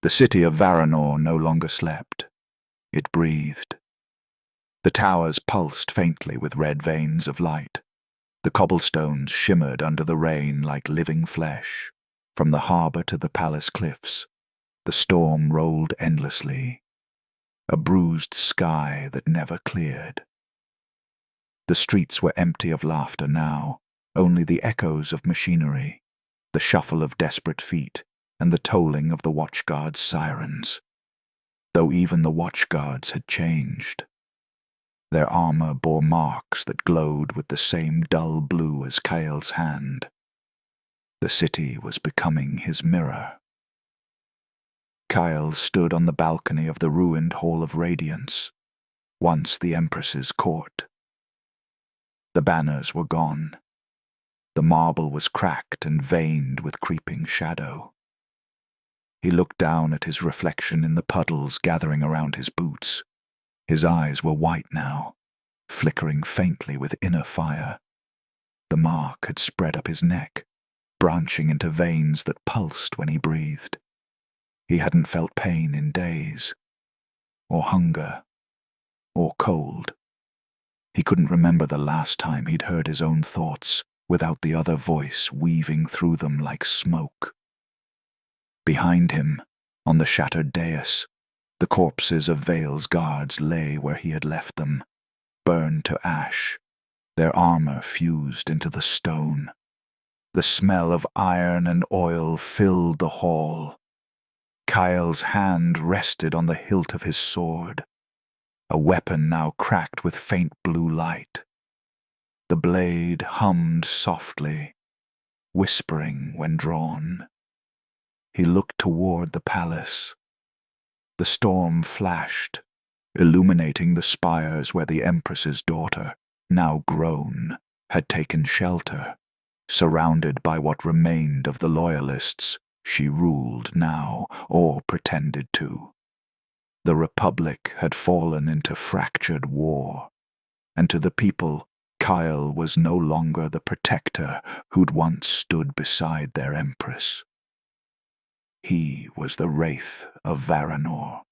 The city of Vharanor no longer slept. It breathed. The towers pulsed faintly with red veins of light. The cobblestones shimmered under the rain like living flesh. From the harbor to the palace cliffs, the storm rolled endlessly, a bruised sky that never cleared. The streets were empty of laughter now, only the echoes of machinery, the shuffle of desperate feet, and the tolling of the watchguards' sirens. Though even the watchguards had changed. Their armor bore marks that glowed with the same dull blue as Kael's hand. The city was becoming his mirror. Kael stood on the balcony of the ruined Hall of Radiance, once the Empress's court. The banners were gone. The marble was cracked and veined with creeping shadow. He looked down at his reflection in the puddles gathering around his boots. His eyes were white now, flickering faintly with inner fire. The mark had spread up his neck, branching into veins that pulsed when he breathed. He hadn't felt pain in days, or hunger, or cold. He couldn't remember the last time he'd heard his own thoughts without the other voice weaving through them like smoke. Behind him, on the shattered dais, the corpses of Vale's guards lay where he had left them, burned to ash, their armor fused into the stone. The smell of iron and oil filled the hall. Kael's hand rested on the hilt of his sword, a weapon now cracked with faint blue light. The blade hummed softly, whispering when drawn. He looked toward the palace. The storm flashed, illuminating the spires where the Empress's daughter, now grown, had taken shelter. Surrounded by what remained of the loyalists she ruled now, or pretended to. The Republic had fallen into fractured war, and to the people, Kael was no longer the protector who'd once stood beside their Empress. He was the wraith of Vharanor,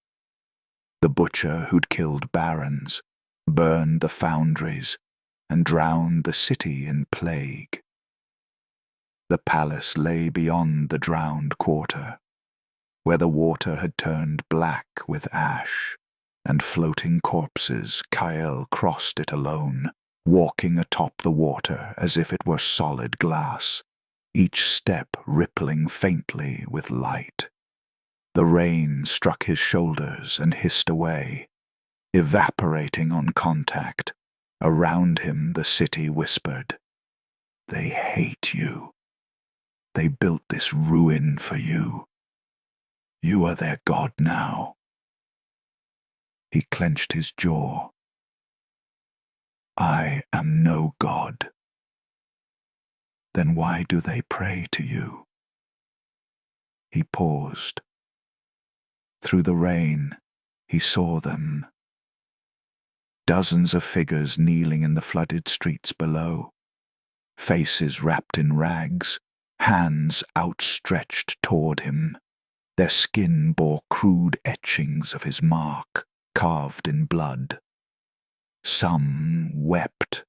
the butcher who'd killed barons, burned the foundries, and drowned the city in plague. The palace lay beyond the drowned quarter, where the water had turned black with ash, and floating corpses. Kael crossed it alone, walking atop the water as if it were solid glass, each step rippling faintly with light. The rain struck his shoulders and hissed away, evaporating on contact. Around him the city whispered, "They hate you. They built this ruin for you. You are their god now." He clenched his jaw. "I am no god." "Then why do they pray to you?" He paused. Through the rain, he saw them. Dozens of figures kneeling in the flooded streets below, faces wrapped in rags, hands outstretched toward him. Their skin bore crude etchings of his mark, carved in blood. Some wept,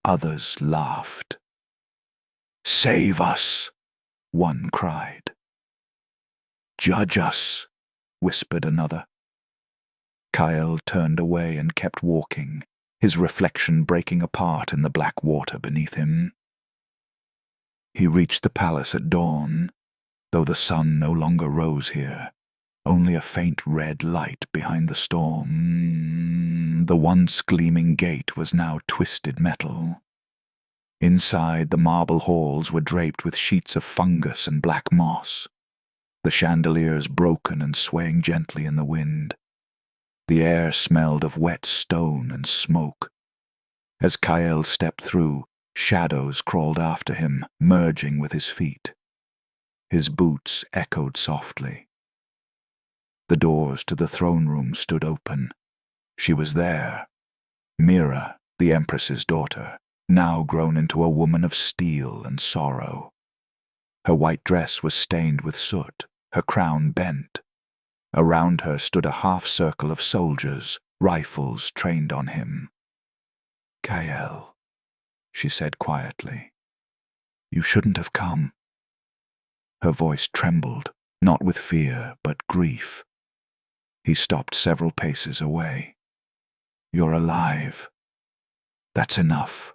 others laughed. "Save us," one cried. "Judge us," whispered another. Kael turned away and kept walking, his reflection breaking apart in the black water beneath him. He reached the palace at dawn, though the sun no longer rose here, only a faint red light behind the storm. The once gleaming gate was now twisted metal. Inside, the marble halls were draped with sheets of fungus and black moss, the chandeliers broken and swaying gently in the wind. The air smelled of wet stone and smoke. As Kael stepped through, shadows crawled after him, merging with his feet. His boots echoed softly. The doors to the throne room stood open. She was there. Mira, the Empress's daughter, now grown into a woman of steel and sorrow. Her white dress was stained with soot, her crown bent, Around her stood a half-circle of soldiers, rifles trained on him. "Kael," she said quietly, "you shouldn't have come." Her voice trembled, not with fear, but grief. He stopped several paces away. "You're alive. That's enough."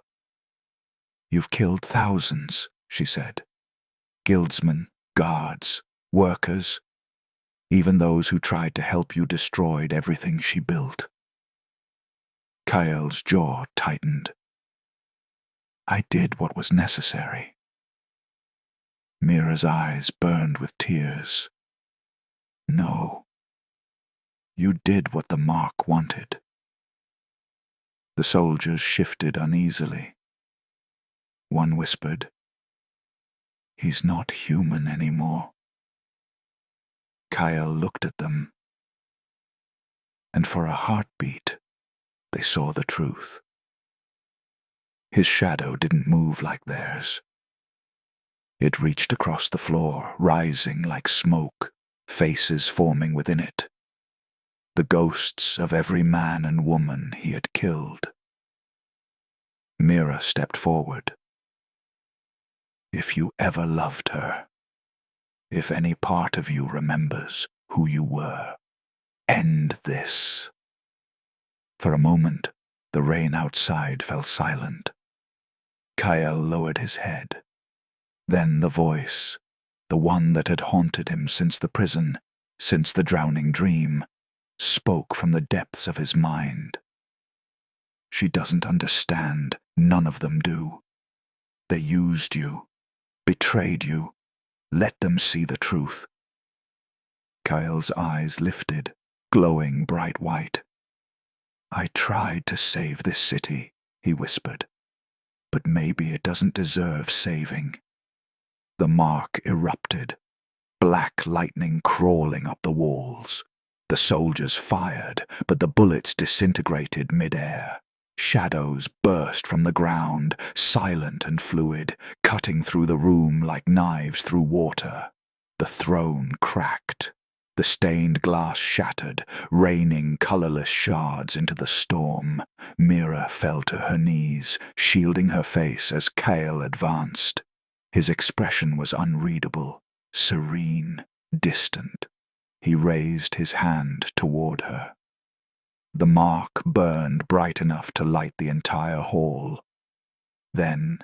"You've killed thousands," she said. "Guildsmen, guards, workers. Even those who tried to help you destroyed everything she built." Kael's jaw tightened. "I did what was necessary." Mira's eyes burned with tears. "No. You did what the Mark wanted." The soldiers shifted uneasily. One whispered, "He's not human anymore." Kael looked at them, and for a heartbeat, they saw the truth. His shadow didn't move like theirs. It reached across the floor, rising like smoke, faces forming within it. The ghosts of every man and woman he had killed. Mira stepped forward. "If you ever loved her, if any part of you remembers who you were, end this." For a moment, the rain outside fell silent. Kael lowered his head. Then the voice, the one that had haunted him since the prison, since the drowning dream, spoke from the depths of his mind. "She doesn't understand. None of them do. They used you, betrayed you. Let them see the truth." Kael's eyes lifted, glowing bright white. "I tried to save this city," he whispered, "but maybe it doesn't deserve saving." The Mark erupted, black lightning crawling up the walls. The soldiers fired, but the bullets disintegrated mid-air. Shadows burst from the ground, silent and fluid, cutting through the room like knives through water. The throne cracked. The stained glass shattered, raining colorless shards into the storm. Mira fell to her knees, shielding her face as Kael advanced. His expression was unreadable, serene, distant. He raised his hand toward her. The Mark burned bright enough to light the entire hall. Then,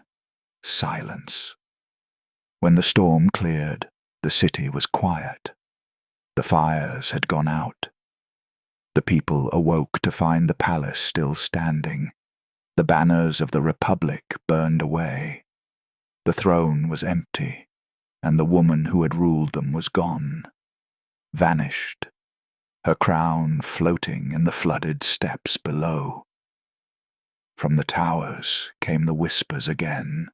silence. When the storm cleared, the city was quiet. The fires had gone out. The people awoke to find the palace still standing. The banners of the Republic burned away. The throne was empty, and the woman who had ruled them was gone. Vanished, her crown floating in the flooded steps below. From the towers came the whispers again.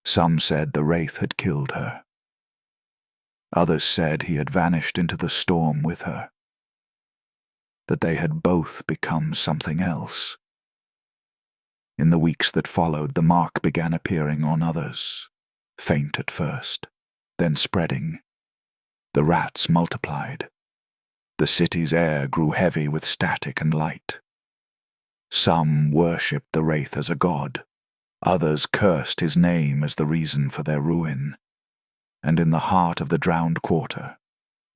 Some said the wraith had killed her. Others said he had vanished into the storm with her, that they had both become something else. In the weeks that followed, the Mark began appearing on others, faint at first, then spreading. The rats multiplied. The city's air grew heavy with static and light. Some worshipped the wraith as a god. Others cursed his name as the reason for their ruin. And in the heart of the drowned quarter,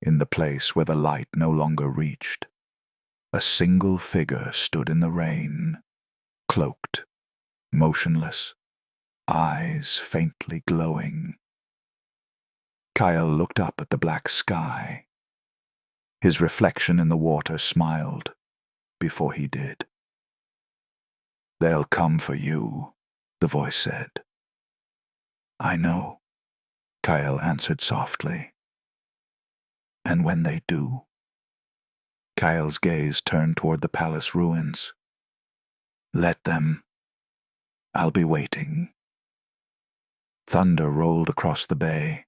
in the place where the light no longer reached, a single figure stood in the rain, cloaked, motionless, eyes faintly glowing. Kael looked up at the black sky. His reflection in the water smiled before he did. "They'll come for you," the voice said. "I know," Kael answered softly. "And when they do?" Kael's gaze turned toward the palace ruins. "Let them. I'll be waiting." Thunder rolled across the bay,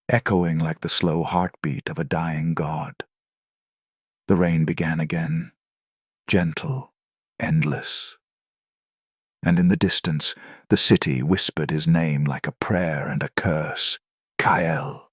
echoing like the slow heartbeat of a dying god. The rain began again, gentle, endless. And in the distance, the city whispered his name like a prayer and a curse. "Kael."